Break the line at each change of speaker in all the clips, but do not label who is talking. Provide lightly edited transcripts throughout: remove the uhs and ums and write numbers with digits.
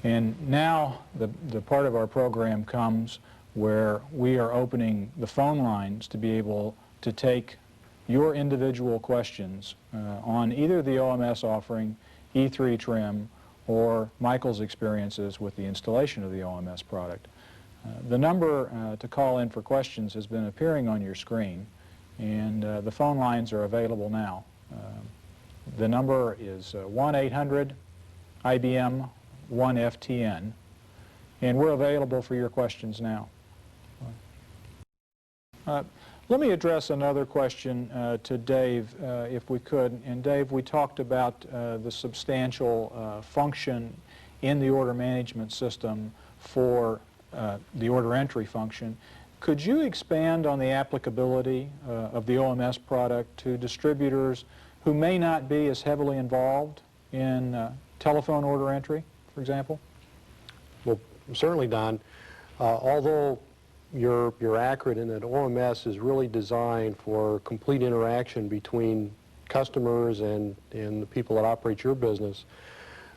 And now the part of our program comes where we are opening the phone lines to be able to take your individual questions on either the OMS offering, E3 trim, or Michael's experiences with the installation of the OMS product. The number to call in for questions has been appearing on your screen, and the phone lines are available now. The number is 1-800-IBM-1FTN, and we're available for your questions now. Let me address another question to Dave, if we could. And Dave, we talked about the substantial function in the order management system for the order entry function. Could you expand on the applicability of the OMS product to distributors who may not be as heavily involved in telephone order entry, for example?
Well, certainly, Don. Although you're accurate in that OMS is really designed for complete interaction between customers and the people that operate your business.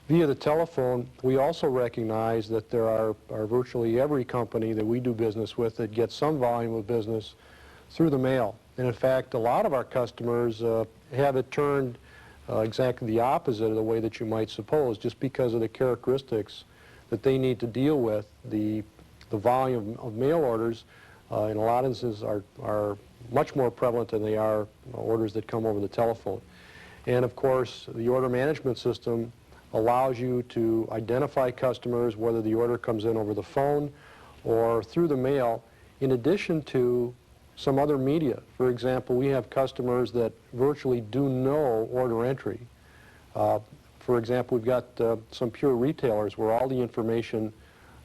Via the telephone, we also recognize that there are virtually every company that we do business with that gets some volume of business through the mail. And in fact, a lot of our customers have it turned exactly the opposite of the way that you might suppose, just because of the characteristics that they need to deal with. The volume of mail orders in a lot of instances are much more prevalent than they are orders that come over the telephone. And of course, the order management system allows you to identify customers, whether the order comes in over the phone or through the mail, in addition to some other media. For example, we have customers that virtually do no order entry. For example, we've got some pure retailers where all the information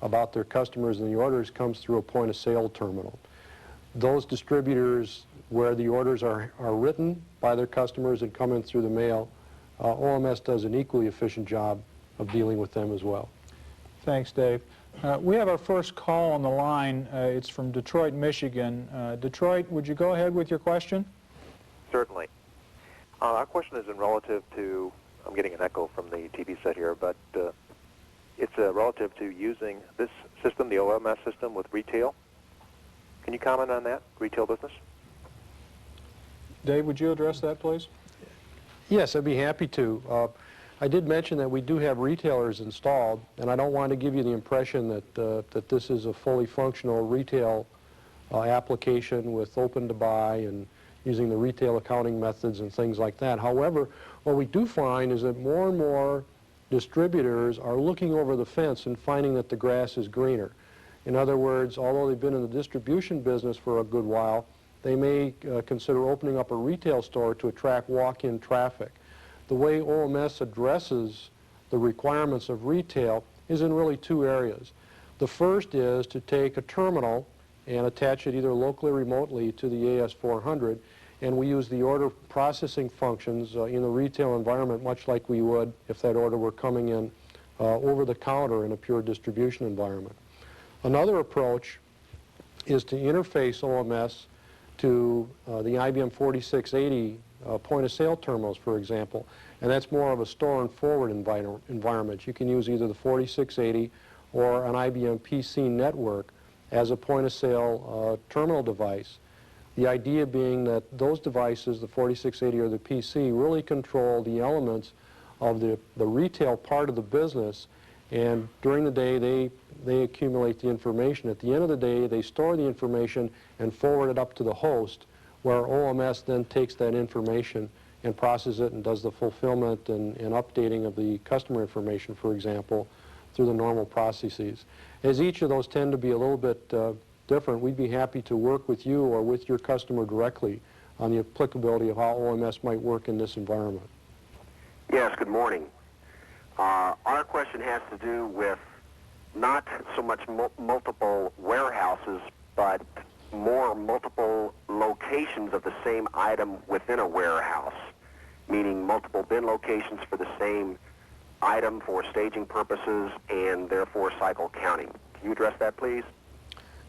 about their customers and the orders comes through a point-of-sale terminal. Those distributors where the orders are written by their customers and come in through the mail, OMS does an equally efficient job of dealing with them as well.
Thanks, Dave. We have our first call on the line. It's from Detroit, Michigan. Detroit, would you go ahead with your question?
Certainly. Our question is in relative to, I'm getting an echo from the TV set here, but it's relative to using this system, the OMS system, with retail. Can you comment on that, retail business?
Dave, would you address that, please?
Yes, I'd be happy to. I did mention that we do have retailers installed, and I don't want to give you the impression that this is a fully functional retail application with open to buy and using the retail accounting methods and things like that. However, what we do find is that more and more distributors are looking over the fence and finding that the grass is greener. In other words, although they've been in the distribution business for a good while, they may consider opening up a retail store to attract walk-in traffic. The way OMS addresses the requirements of retail is in really two areas. The first is to take a terminal and attach it either locally or remotely to the AS400, and we use the order processing functions in the retail environment much like we would if that order were coming in over the counter in a pure distribution environment. Another approach is to interface OMS to the IBM 4680 point-of-sale terminals, for example, and that's more of a store and forward environment. You can use either the 4680 or an IBM PC network as a point-of-sale terminal device. The idea being that those devices, the 4680 or the PC, really control the elements of the retail part of the business, and during the day they accumulate the information. At the end of the day, they store the information and forward it up to the host, where OMS then takes that information and processes it and does the fulfillment and updating of the customer information, for example, through the normal processes. As each of those tend to be a little bit different, we'd be happy to work with you or with your customer directly on the applicability of how OMS might work in this environment.
Yes, good morning. Our question has to do with not so much multiple warehouses, but more multiple locations of the same item within a warehouse, meaning multiple bin locations for the same item for staging purposes and therefore cycle counting. Can you address that, please?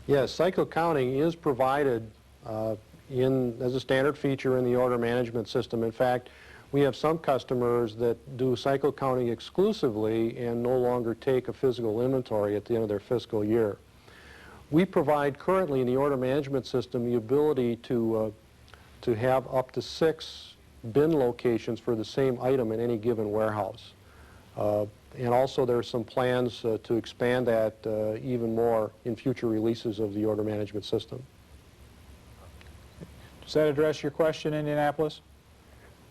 Yes, cycle counting is provided as a standard feature in the order management system. In fact, We have some customers that do cycle counting exclusively and no longer take a physical inventory at the end of their fiscal year. We provide currently in the order management system the ability to have up to 6 bin locations for the same item in any given warehouse. And also there are some plans to expand that even more in future releases of the order management system.
Does that address your question, Indianapolis?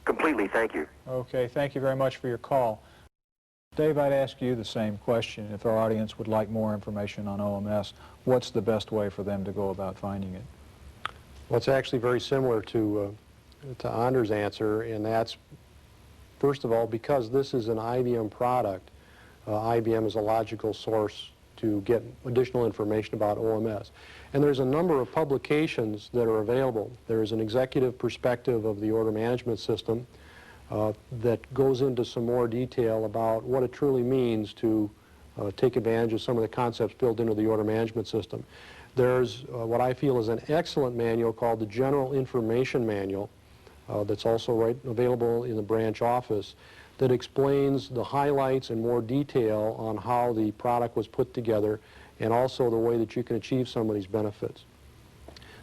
Completely, thank you.
Okay, thank you very much for your call. Dave, I'd ask you the same question. If our audience would like more information on OMS, what's the best way for them to go about finding it?
Well, it's actually very similar to Anders' answer, and that's, first of all, because this is an IBM product, IBM is a logical source to get additional information about OMS. And there's a number of publications that are available. There's an executive perspective of the order management system that goes into some more detail about what it truly means to take advantage of some of the concepts built into the order management system. There's what I feel is an excellent manual called the General Information Manual that's also available in the branch office that explains the highlights and more detail on how the product was put together and also the way that you can achieve some of these benefits.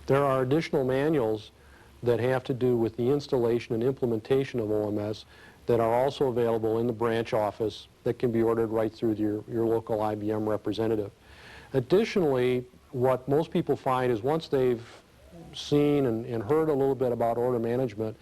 There are additional manuals that have to do with the installation and implementation of OMS that are also available in the branch office that can be ordered right through your local IBM representative. Additionally, what most people find is once they've seen and heard a little bit about order management,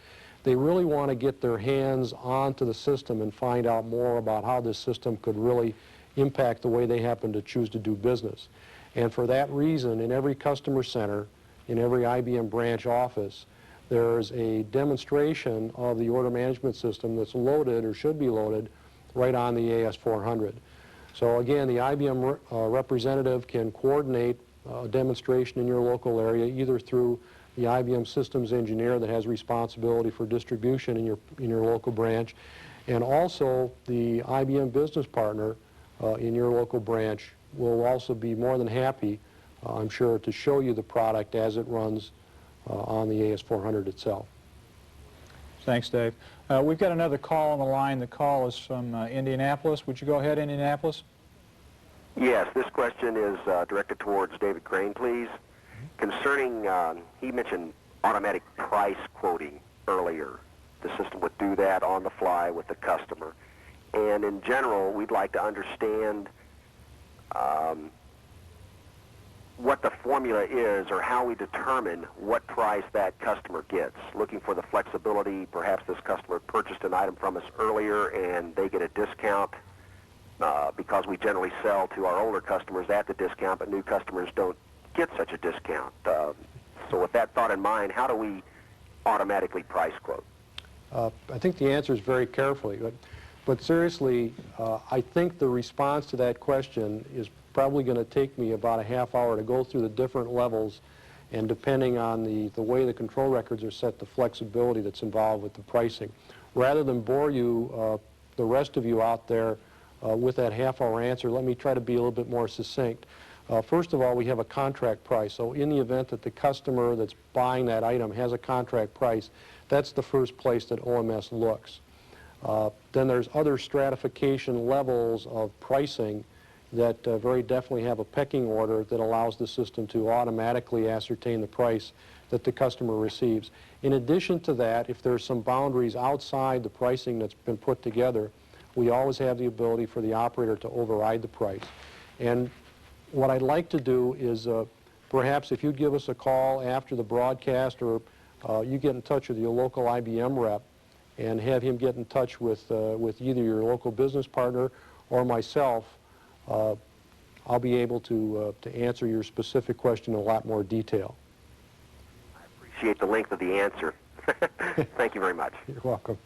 they really want to get their hands onto the system and find out more about how this system could really impact the way they happen to choose to do business. And for that reason, in every customer center, in every IBM branch office, there's a demonstration of the order management system that's loaded or should be loaded right on the AS400. So again, the IBM representative can coordinate a demonstration in your local area either through the IBM systems engineer that has responsibility for distribution in your local branch, and also the IBM business partner in your local branch will also be more than happy, I'm sure, to show you the product as it runs on the AS400 itself.
Thanks, Dave. We've got another call on the line. The call is from Indianapolis. Would you go ahead, Indianapolis?
Yes, this question is directed towards David Crane, please. Concerning, he mentioned automatic price quoting earlier. The system would do that on the fly with the customer. And in general, we'd like to understand what the formula is or how we determine what price that customer gets. Looking for the flexibility, perhaps this customer purchased an item from us earlier and they get a discount because we generally sell to our older customers at the discount, but new customers don't get such a discount. So with that thought in mind, how do we automatically price quote?
I think the answer is very carefully. But seriously, I think the response to that question is probably going to take me about a half hour to go through the different levels, and depending on the way the control records are set, the flexibility that's involved with the pricing. Rather than bore you, the rest of you out there, with that half-hour answer, let me try to be a little bit more succinct. First of all, we have a contract price. So in the event that the customer that's buying that item has a contract price, that's the first place that OMS looks. Then there's other stratification levels of pricing that very definitely have a pecking order that allows the system to automatically ascertain the price that the customer receives. In addition to that, if there's some boundaries outside the pricing that's been put together, we always have the ability for the operator to override the price. And what I'd like to do is perhaps if you'd give us a call after the broadcast, or you get in touch with your local IBM rep and have him get in touch with either your local business partner or myself, I'll be able to answer your specific question in a lot more detail.
I appreciate the length of the answer. Thank you very much.
You're welcome.